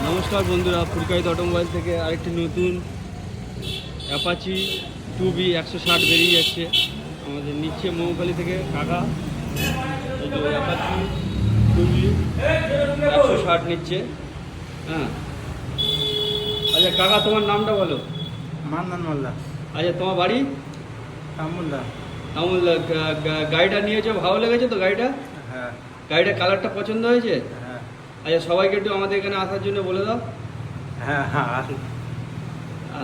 নমস্কার বন্ধুরা, পুরকাইত অটোমোবাইল থেকে আরেকটি নতুন অ্যাপাচি 2B 160 বেরিয়ে যাচ্ছে। আমাদের নিচ্ছে মৌখালি থেকে কাকা, এই যে অ্যাপাচি 2B 160 নিচ্ছে। হ্যাঁ, আচ্ছা কাকা, তোমার নামটা বলো। মান্নান মোল্লা। আচ্ছা, তোমার বাড়ি? তামুল্লা। তামুল্লা। গাড়িটা নিয়েছো, ভালো লেগেছে তো গাড়িটা? হ্যাঁ গাড়িটার কালারটা পছন্দ হয়েছে? হ্যাঁ আচ্ছা, সবাইকে একটু আমাদের এখানে আসার জন্য বলে দাও। হ্যাঁ হ্যাঁ আসুন।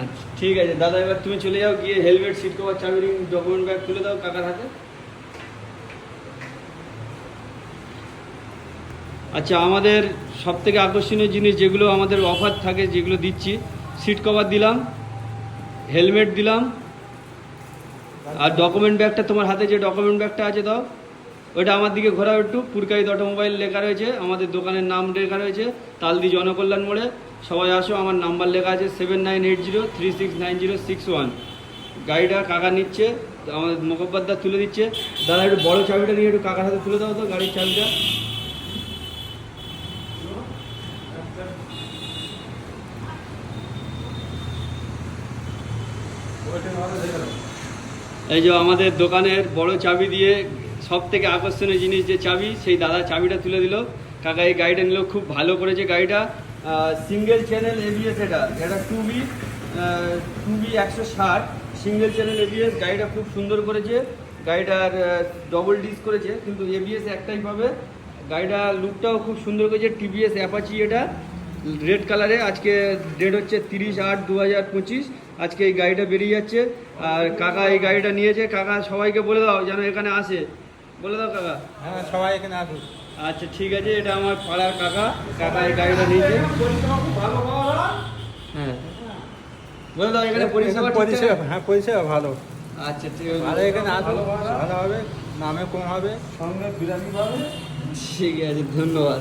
আচ্ছা ঠিক আছে দাদা, এবার তুমি চলে যাও, গিয়ে হেলমেট, সিট কভার, চাবি, রিং, ডকুমেন্ট ব্যাগ তুলে দাও কাকার হাতে। আচ্ছা, আমাদের সবথেকে আকর্ষণীয় জিনিস যেগুলো আমাদের অফার থাকে, যেগুলো দিচ্ছি, সিট কভার দিলাম, হেলমেট দিলাম, আর ডকুমেন্ট ব্যাগটা তোমার হাতে যে ডকুমেন্ট ব্যাগটা আছে দাও, ওইটা আমার দিকে ঘোরাও একটু। পুরকাইত অটোমোবাইল লেখা রয়েছে, আমাদের দোকানের নাম লেখা রয়েছে, তালদি জনকল্যাণ মোড়ে। সবাই আসো, আমার নাম্বার লেখা আছে 7980369061। গাড়িটা কাকা নিচ্ছে, আমাদের মুখোপাধ্যায় তুলে দিচ্ছে। দাদা একটু বড় চাবিটা নিয়ে একটু কাকার হাতে তুলে দাও তো, গাড়ির চাবিটা। এই যে আমাদের দোকানের বড় চাবি দিয়ে সব থেকে আকর্ষণীয় জিনিস যে চাবি, সেই দাদা চাবিটা তুলে দিল। কাকা এই গাড়িটা নিল, খুব ভালো করেছে গাড়িটা। সিঙ্গেল চ্যানেল এবিএস, এটা 2B 160 সিঙ্গেল চ্যানেল এবিএস। গাড়িটা খুব সুন্দর করেছে। গাড়িটার ডবল ডিস্ক করেছে, কিন্তু এবিএস একটাই পাবে। গাড়িটা লুকটাও খুব সুন্দর করেছে। টিভিএস অ্যাপাচি, এটা রেড কালারে। আজকে ডেট হচ্ছে 30/8/2025। আজকে এই গাড়িটা বেরিয়ে যাচ্ছে। আর কাকা এই গাড়িটা নিয়েছে। কাকা সবাইকে বলে দাও যেন এখানে আসে, বলে দাও কাকা। হ্যাঁ সবাই এখানে আসুন। আচ্ছা ঠিক আছে, এটা আমার পাড়ার কাকা। কাকা এই গাড়িটা নিয়েছে। হ্যাঁ, বলে দাও এখানে পরিষেবা পরিষেবা, হ্যাঁ পরিষেবা ভালো। আচ্ছা ঠিক আছে, ভালো, এখানে আসুন, ভালো হবে, নামে কম হবে, সঙ্গে বিরিয়ানি পাবে। ঠিক আছে, ধন্যবাদ।